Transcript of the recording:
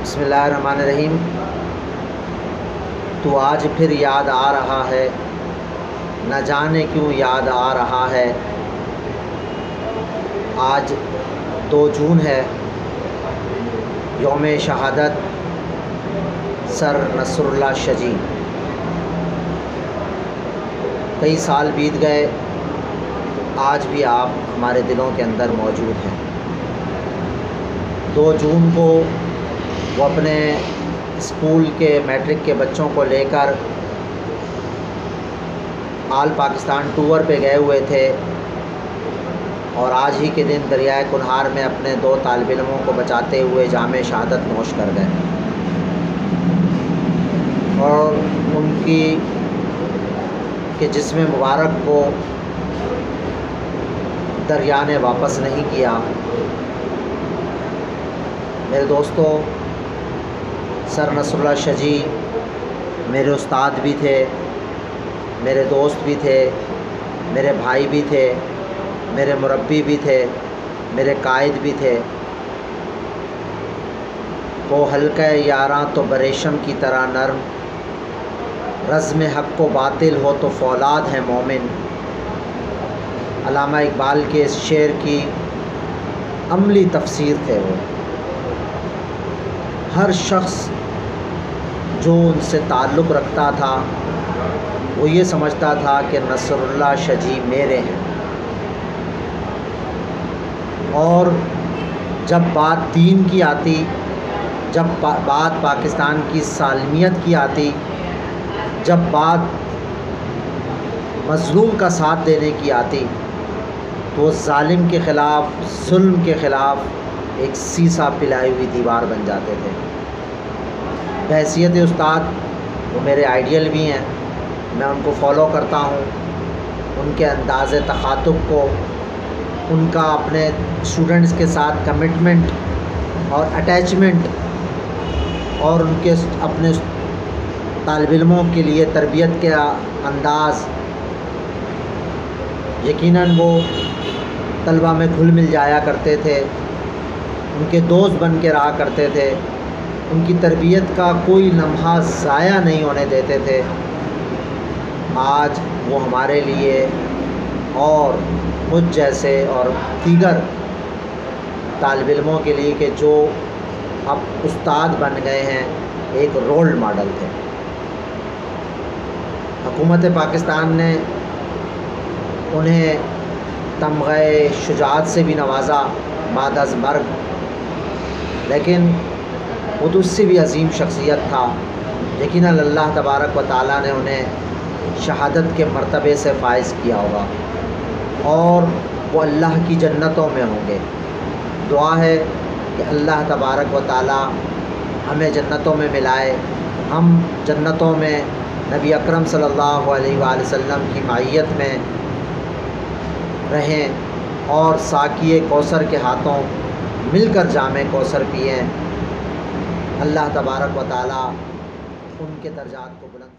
بسم اللہ الرحمن الرحیم۔ تو آج پھر یاد آ رہا ہے، نہ جانے کیوں یاد آ رہا ہے۔ آج 2 جون ہے، یوم شہادت سر نصر اللہ شجی۔ کئی سال بیت گئے، آج بھی آپ ہمارے دلوں کے اندر موجود ہیں۔ 2 جون کو وہ اپنے اسکول کے میٹرک کے بچوں کو لے کر آل پاکستان ٹور پہ گئے ہوئے تھے، اور آج ہی کے دن دریائے کنہار میں اپنے 2 طالب علموں کو بچاتے ہوئے جام شہادت نوش کر گئے، اور ان کی کہ جسم مبارک کو دریا نے واپس نہیں کیا۔ میرے دوستو، سر نصر اللہ شجی میرے استاد بھی تھے، میرے دوست بھی تھے، میرے بھائی بھی تھے، میرے مربی بھی تھے، میرے قائد بھی تھے۔ وہ حلقہ یاراں تو بریشم کی طرح نرم، رزم حق و باطل ہو تو فولاد ہے مومن۔ علامہ اقبال کے اس شعر کی عملی تفسیر تھے وہ۔ ہر شخص جو ان سے تعلق رکھتا تھا وہ یہ سمجھتا تھا کہ نصر اللہ شجی میرے ہیں، اور جب بات دین کی آتی، جب بات پاکستان کی سالمیت کی آتی، جب بات مظلوم کا ساتھ دینے کی آتی، تو وہ ظالم کے خلاف، ظلم کے خلاف ایک سیسا پلائی ہوئی دیوار بن جاتے تھے۔ بحیثیت استاد وہ میرے آئیڈیل بھی ہیں، میں ان کو فالو کرتا ہوں، ان کے انداز تخاطب کو، ان کا اپنے اسٹوڈنٹس کے ساتھ کمٹمنٹ اور اٹیچمنٹ، اور ان کے اپنے طالب علموں کے لیے تربیت کا انداز۔ یقیناً وہ طلبہ میں گھل مل جایا کرتے تھے، ان کے دوست بن کے رہا کرتے تھے، ان کی تربیت کا کوئی لمحہ ضائع نہیں ہونے دیتے تھے۔ آج وہ ہمارے لیے اور مجھ جیسے اور دیگر طالب علموں کے لیے کہ جو اب استاد بن گئے ہیں، ایک رول ماڈل تھے۔ حکومت پاکستان نے انہیں تمغہ شجاعت سے بھی نوازا بعد از مرگ، لیکن وہ تو اس سے بھی عظیم شخصیت تھا۔ یقیناً اللہ تبارک و تعالیٰ نے انہیں شہادت کے مرتبے سے فائز کیا ہوگا، اور وہ اللہ کی جنتوں میں ہوں گے۔ دعا ہے کہ اللہ تبارک و تعالیٰ ہمیں جنتوں میں ملائے، ہم جنتوں میں نبی اکرم صلی اللہ علیہ وآلہ وسلم کی معیت میں رہیں، اور ساقی کوثر کے ہاتھوں مل کر جام کوثر پئیں۔ اللہ تبارک و تعالیٰ ان کے درجات کو بلند